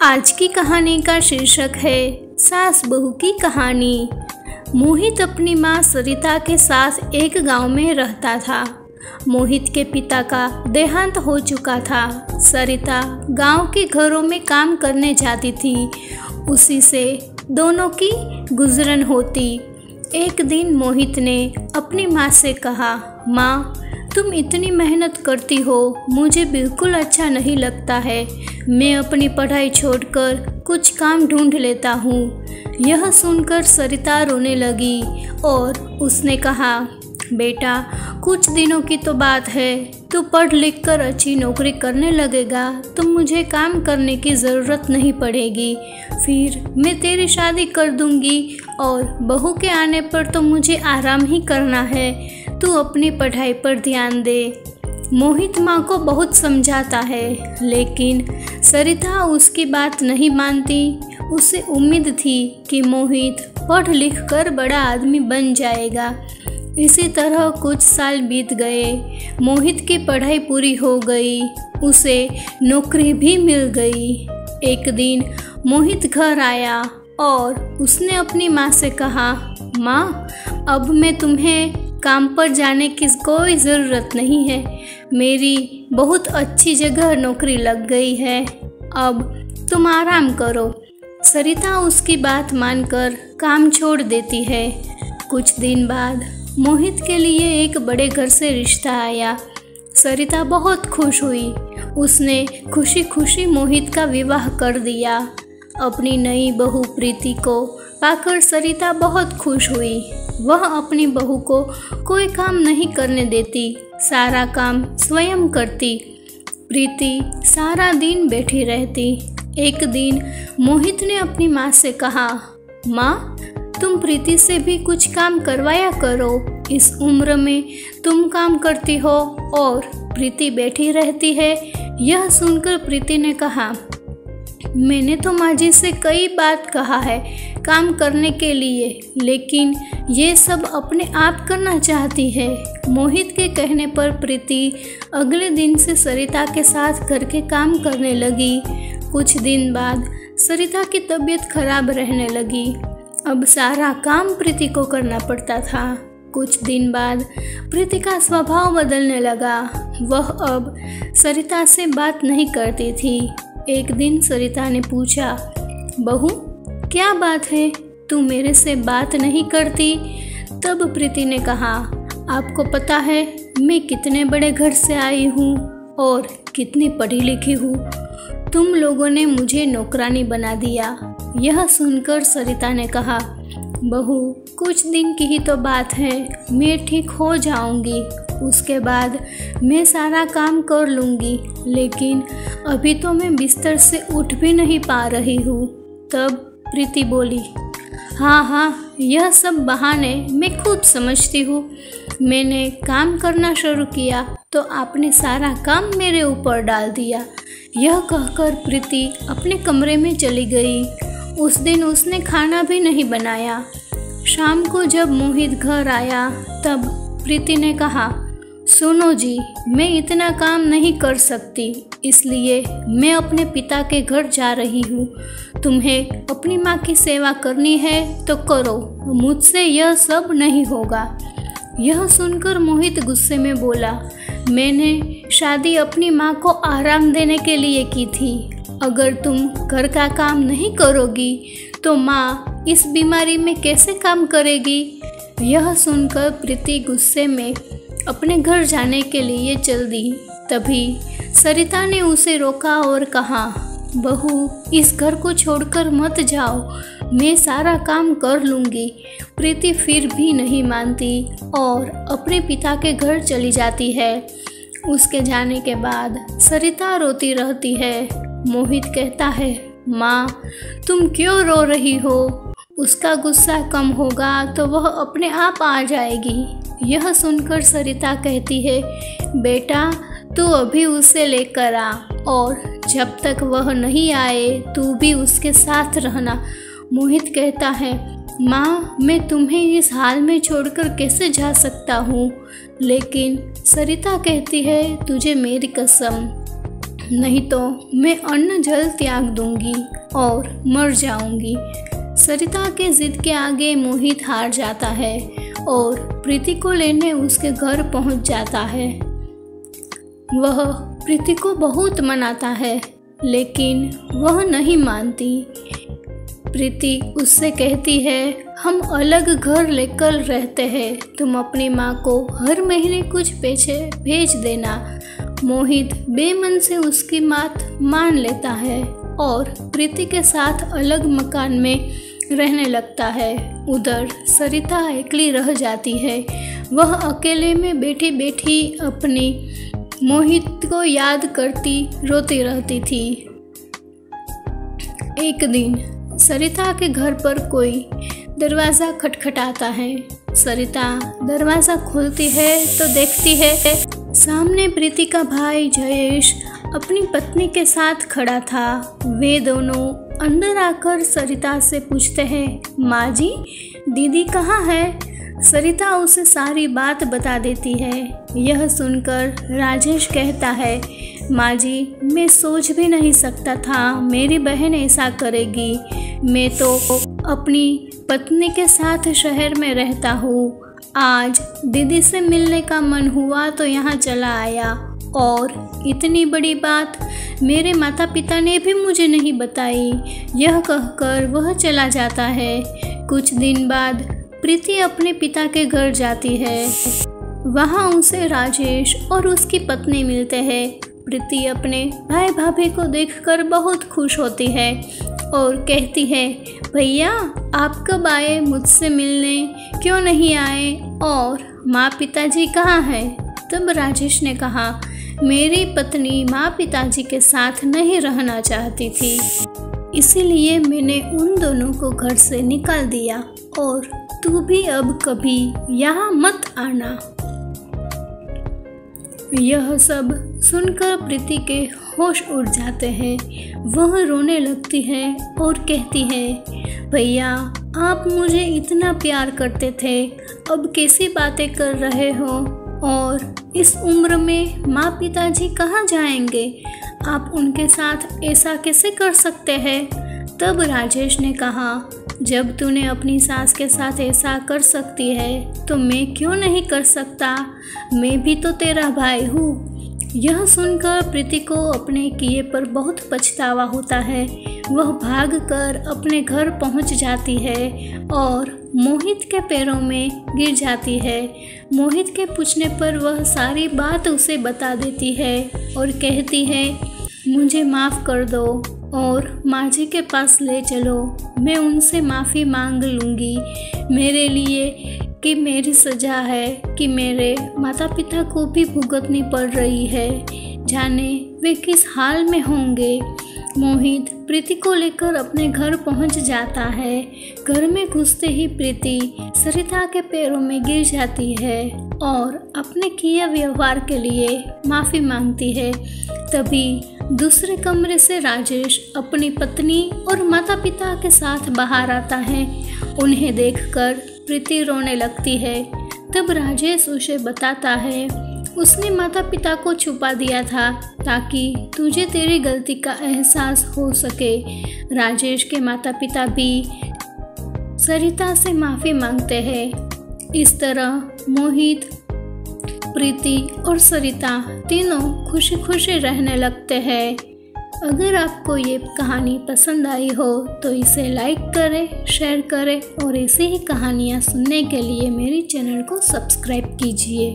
आज की कहानी का शीर्षक है सास बहू की कहानी। मोहित अपनी माँ सरिता के साथ एक गांव में रहता था। मोहित के पिता का देहांत हो चुका था। सरिता गांव के घरों में काम करने जाती थी, उसी से दोनों की गुजरन होती। एक दिन मोहित ने अपनी माँ से कहा, माँ तुम इतनी मेहनत करती हो, मुझे बिल्कुल अच्छा नहीं लगता है। मैं अपनी पढ़ाई छोड़कर कुछ काम ढूंढ लेता हूँ। यह सुनकर सरिता रोने लगी और उसने कहा, बेटा कुछ दिनों की तो बात है, तू पढ़ लिख कर अच्छी नौकरी करने लगेगा तो मुझे काम करने की ज़रूरत नहीं पड़ेगी। फिर मैं तेरी शादी कर दूंगी और बहू के आने पर तो मुझे आराम ही करना है। तू अपनी पढ़ाई पर ध्यान दे। मोहित माँ को बहुत समझाता है, लेकिन सरिता उसकी बात नहीं मानती। उसे उम्मीद थी कि मोहित पढ़ लिख कर बड़ा आदमी बन जाएगा। इसी तरह कुछ साल बीत गए। मोहित की पढ़ाई पूरी हो गई, उसे नौकरी भी मिल गई। एक दिन मोहित घर आया और उसने अपनी माँ से कहा, माँ अब मैं तुम्हें काम पर जाने की कोई ज़रूरत नहीं है। मेरी बहुत अच्छी जगह नौकरी लग गई है, अब तुम आराम करो। सरिता उसकी बात मानकर काम छोड़ देती है। कुछ दिन बाद मोहित के लिए एक बड़े घर से रिश्ता आया। सरिता बहुत खुश हुई। उसने खुशी खुशी मोहित का विवाह कर दिया। अपनी नई बहू प्रीति को पाकर सरिता बहुत खुश हुई। वह अपनी बहू को कोई काम नहीं करने देती, सारा काम स्वयं करती। प्रीति सारा दिन बैठी रहती। एक दिन मोहित ने अपनी माँ से कहा, माँ तुम प्रीति से भी कुछ काम करवाया करो। इस उम्र में तुम काम करती हो और प्रीति बैठी रहती है। यह सुनकर प्रीति ने कहा, मैंने तो माँ जी से कई बार कहा है काम करने के लिए, लेकिन ये सब अपने आप करना चाहती है। मोहित के कहने पर प्रीति अगले दिन से सरिता के साथ घर के काम करने लगी। कुछ दिन बाद सरिता की तबीयत खराब रहने लगी। अब सारा काम प्रीति को करना पड़ता था। कुछ दिन बाद प्रीति का स्वभाव बदलने लगा। वह अब सरिता से बात नहीं करती थी। एक दिन सरिता ने पूछा, बहू क्या बात है, तू मेरे से बात नहीं करती? तब प्रीति ने कहा, आपको पता है मैं कितने बड़े घर से आई हूँ और कितनी पढ़ी लिखी हूँ। तुम लोगों ने मुझे नौकरानी बना दिया। यह सुनकर सरिता ने कहा, बहू कुछ दिन की ही तो बात है, मैं ठीक हो जाऊंगी, उसके बाद मैं सारा काम कर लूंगी, लेकिन अभी तो मैं बिस्तर से उठ भी नहीं पा रही हूँ। तब प्रीति बोली, हाँ यह सब बहाने मैं खुद समझती हूँ। मैंने काम करना शुरू किया तो आपने सारा काम मेरे ऊपर डाल दिया। यह कहकर प्रीति अपने कमरे में चली गई। उस दिन उसने खाना भी नहीं बनाया। शाम को जब मोहित घर आया तब प्रीति ने कहा, सुनो जी, मैं इतना काम नहीं कर सकती, इसलिए मैं अपने पिता के घर जा रही हूँ। तुम्हें अपनी माँ की सेवा करनी है तो करो, मुझसे यह सब नहीं होगा। यह सुनकर मोहित गुस्से में बोला, मैंने शादी अपनी माँ को आराम देने के लिए की थी। अगर तुम घर का काम नहीं करोगी तो माँ इस बीमारी में कैसे काम करेगी? यह सुनकर प्रीति गुस्से में अपने घर जाने के लिए चल दी। तभी सरिता ने उसे रोका और कहा, बहू इस घर को छोड़कर मत जाओ, मैं सारा काम कर लूँगी। प्रीति फिर भी नहीं मानती और अपने पिता के घर चली जाती है। उसके जाने के बाद सरिता रोती रहती है। मोहित कहता है, माँ तुम क्यों रो रही हो? उसका गुस्सा कम होगा तो वह अपने आप आ जाएगी। यह सुनकर सरिता कहती है, बेटा तू अभी उसे लेकर आ और जब तक वह नहीं आए तू भी उसके साथ रहना। मोहित कहता है, माँ मैं तुम्हें इस हाल में छोड़कर कैसे जा सकता हूँ? लेकिन सरिता कहती है, तुझे मेरी कसम, नहीं तो मैं अन्न जल त्याग दूंगी और मर जाऊंगी। सरिता के जिद के आगे मोहित हार जाता है और प्रीति को लेने उसके घर पहुंच जाता है। वह प्रीति को बहुत मनाता है लेकिन वह नहीं मानती। प्रीति उससे कहती है, हम अलग घर लेकर रहते हैं, तुम अपनी माँ को हर महीने कुछ पैसे भेज देना। मोहित बेमन से उसकी बात मान लेता है और प्रीति के साथ अलग मकान में रहने लगता है। उधर सरिता अकेली रह जाती है। वह अकेले में बैठी बैठी अपनी मोहित को याद करती रोती रहती थी। एक दिन सरिता के घर पर कोई दरवाज़ा खटखटाता है। सरिता दरवाज़ा खोलती है तो देखती है सामने प्रीति का भाई जयेश अपनी पत्नी के साथ खड़ा था। वे दोनों अंदर आकर सरिता से पूछते हैं, माँ जी, दीदी कहाँ है? सरिता उसे सारी बात बता देती है। यह सुनकर राजेश कहता है, माँ जी, मैं सोच भी नहीं सकता था मेरी बहन ऐसा करेगी। मैं तो अपनी पत्नी के साथ शहर में रहता हूँ। आज दीदी से मिलने का मन हुआ तो यहाँ चला आया और इतनी बड़ी बात मेरे माता पिता ने भी मुझे नहीं बताई। यह कहकर वह चला जाता है। कुछ दिन बाद प्रीति अपने पिता के घर जाती है। वहाँ उसे राजेश और उसकी पत्नी मिलते हैं। प्रीति अपने भाई भाभी को देखकर बहुत खुश होती है और कहती है, भैया आप कब आए? मुझसे मिलने क्यों नहीं आए? और माँ पिताजी कहाँ हैं? तब राजेश ने कहा, मेरी पत्नी माँ पिताजी के साथ नहीं रहना चाहती थी, इसीलिए मैंने उन दोनों को घर से निकाल दिया और तू भी अब कभी यहाँ मत आना। यह सब सुनकर प्रीति के होश उड़ जाते हैं। वह रोने लगती है और कहती है, भैया आप मुझे इतना प्यार करते थे, अब कैसी बातें कर रहे हो? और इस उम्र में माँ पिताजी कहाँ जाएंगे? आप उनके साथ ऐसा कैसे कर सकते हैं? तब राजेश ने कहा, जब तूने अपनी सास के साथ ऐसा कर सकती है तो मैं क्यों नहीं कर सकता? मैं भी तो तेरा भाई हूँ। यह सुनकर प्रीति को अपने किए पर बहुत पछतावा होता है। वह भागकर अपने घर पहुंच जाती है और मोहित के पैरों में गिर जाती है। मोहित के पूछने पर वह सारी बात उसे बता देती है और कहती है, मुझे माफ़ कर दो और माँ जी के पास ले चलो, मैं उनसे माफ़ी मांग लूँगी। मेरे लिए कि मेरी सज़ा है कि मेरे माता पिता को भी भुगतनी पड़ रही है, जाने वे किस हाल में होंगे। मोहित प्रीति को लेकर अपने घर पहुंच जाता है। घर में घुसते ही प्रीति सरिता के पैरों में गिर जाती है और अपने किए व्यवहार के लिए माफ़ी मांगती है। तभी दूसरे कमरे से राजेश अपनी पत्नी और माता पिता के साथ बाहर आता है। उन्हें देखकर प्रीति रोने लगती है। तब राजेश उसे बताता है, उसने माता पिता को छुपा दिया था ताकि तुझे तेरी गलती का एहसास हो सके। राजेश के माता पिता भी सरिता से माफ़ी मांगते हैं। इस तरह मोहित, प्रीति और सरिता तीनों खुशी खुशी रहने लगते हैं। अगर आपको ये कहानी पसंद आई हो तो इसे लाइक करें, शेयर करें और ऐसी ही कहानियाँ सुनने के लिए मेरे चैनल को सब्सक्राइब कीजिए।